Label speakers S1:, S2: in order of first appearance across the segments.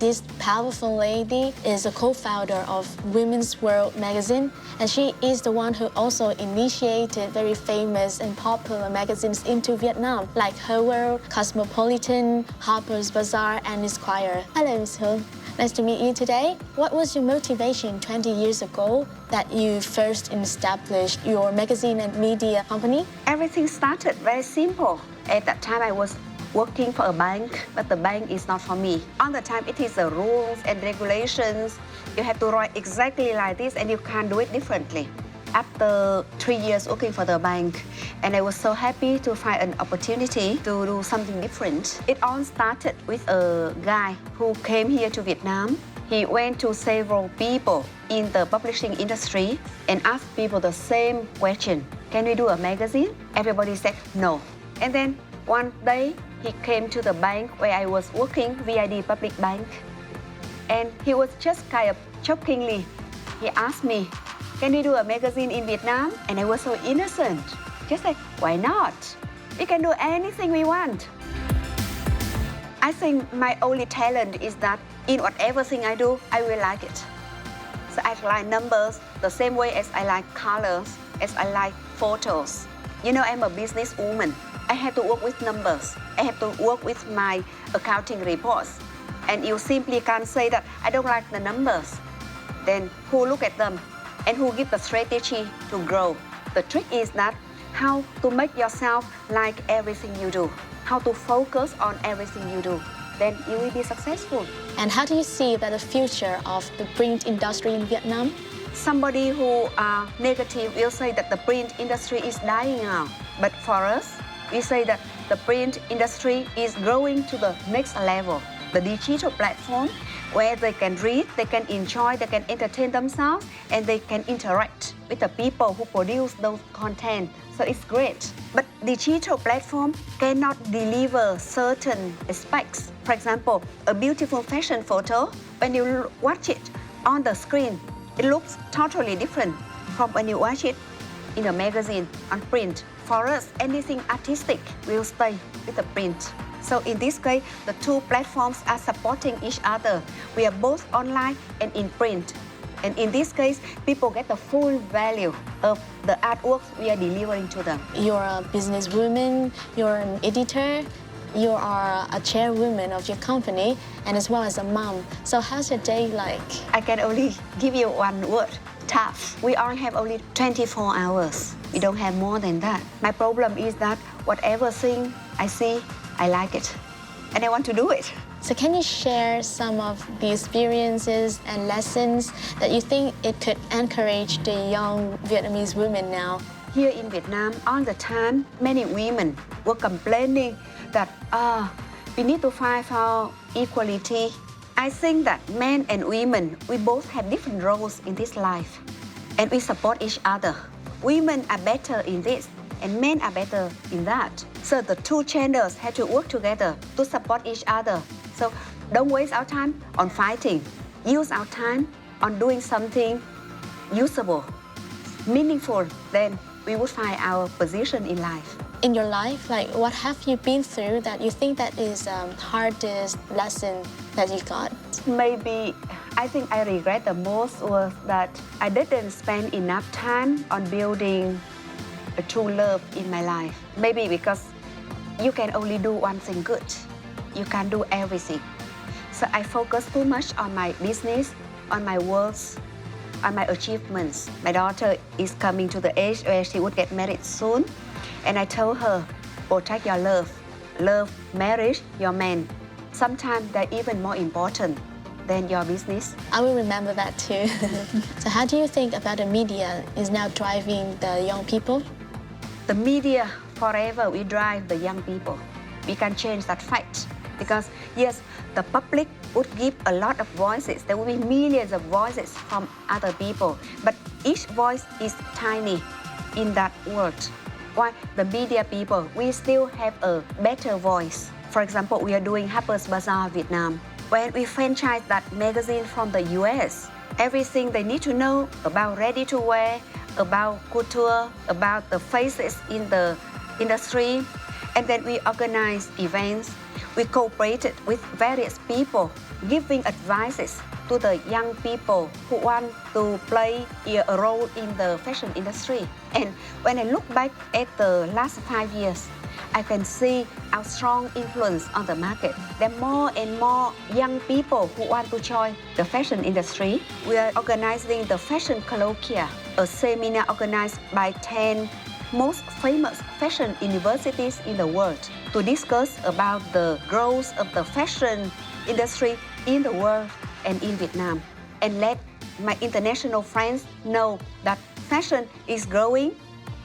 S1: This powerful lady is a co-founder of Women's World magazine, and she is the one who also initiated very famous and popular magazines into Vietnam, like Her World, Cosmopolitan, Harper's Bazaar, and Esquire. Hello, Ms. Huong. Nice to meet you today. What was your motivation 20 years ago that you first established your magazine and media company?
S2: Everything started very simple. At that time, I was working for a bank, but the bank is not for me. On the time, it is the rules and regulations. You have to write exactly like this, and you can't do it differently. After 3 years working for the bank, and I was so happy to find an opportunity to do something different. It all started with a guy who came here to Vietnam. He went to several people in the publishing industry and asked people the same question. Can we do a magazine? Everybody said no. And then one day, he came to the bank where I was working, VID Public Bank. And he was just kind of jokingly, he asked me, can we do a magazine in Vietnam? And I was so innocent. Just like, why not? We can do anything we want. I think my only talent is that in whatever thing I do, I will like it. So I like numbers the same way as I like colors, as I like photos. You know, I'm a businesswoman. I have to work with numbers. I have to work with my accounting reports. And you simply can't say that I don't like the numbers. Then who look at them? And who give the strategy to grow? The trick is that how to make yourself like everything you do, how to focus on everything you do. Then you will be successful.
S1: And how do you see that the future of the print industry in Vietnam?
S2: Somebody who are negative will say that the print industry is dying now. But for us, we say that the print industry is growing to the next level. The digital platform where they can read, they can enjoy, they can entertain themselves, and they can interact with the people who produce those content. So it's great. But digital platform cannot deliver certain aspects. For example, a beautiful fashion photo, when you watch it on the screen, it looks totally different from when you watch it in a magazine on print. For us, anything artistic will stay with the print. So in this case, the two platforms are supporting each other. We are both online and in print. And in this case, people get the full value of the artworks we are delivering to them.
S1: You're a businesswoman, you're an editor, you are a chairwoman of your company, and as well as a mom. So how's your day like?
S2: I can only give you one word, tough. We all have only 24 hours. We don't have more than that. My problem is that whatever thing I see, I like it, and I want to do it.
S1: So can you share some of the experiences and lessons that you think it could encourage the young Vietnamese women now?
S2: Here in Vietnam, all the time, many women were complaining that we need to fight for equality. I think that men and women, we both have different roles in this life, and we support each other. Women are better in this, and men are better in that. So the two genders have to work together to support each other. So don't waste our time on fighting. Use our time on doing something usable, meaningful, then we would find our position in life.
S1: In your life, like what have you been through that you think that is hardest lesson that you got?
S2: Maybe I think I regret the most was that I didn't spend enough time on building a true love in my life. Maybe because you can only do one thing good. You can't do everything. So I focus too much on my business, on my works, on my achievements. My daughter is coming to the age where she would get married soon. And I told her, protect your love. Love, marriage, your man. Sometimes they're even more important than your business.
S1: I will remember that too. So how do you think about the media is now driving the young people?
S2: The media forever will drive the young people. We can change that fact. Because yes, the public would give a lot of voices. There will be millions of voices from other people. But each voice is tiny in that world. Why? The media people, we still have a better voice. For example, we are doing Harper's Bazaar Vietnam. When we franchise that magazine from the US, everything they need to know about ready-to-wear, about couture, about the faces in the industry. And then we organize events. We cooperated with various people, giving advices to the young people who want to play a role in the fashion industry. And when I look back at the last 5 years, I can see our strong influence on the market. There are more and more young people who want to join the fashion industry. We are organizing the Fashion Colloquia, a seminar organized by 10 most famous fashion universities in the world to discuss about the growth of the fashion industry in the world and in Vietnam, and let my international friends know that fashion is growing,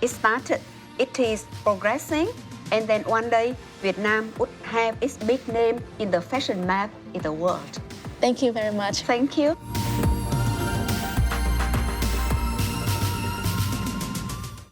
S2: it started, it is progressing, and then one day Vietnam would have its big name in the fashion map in the world.
S1: Thank you very much.
S2: Thank you.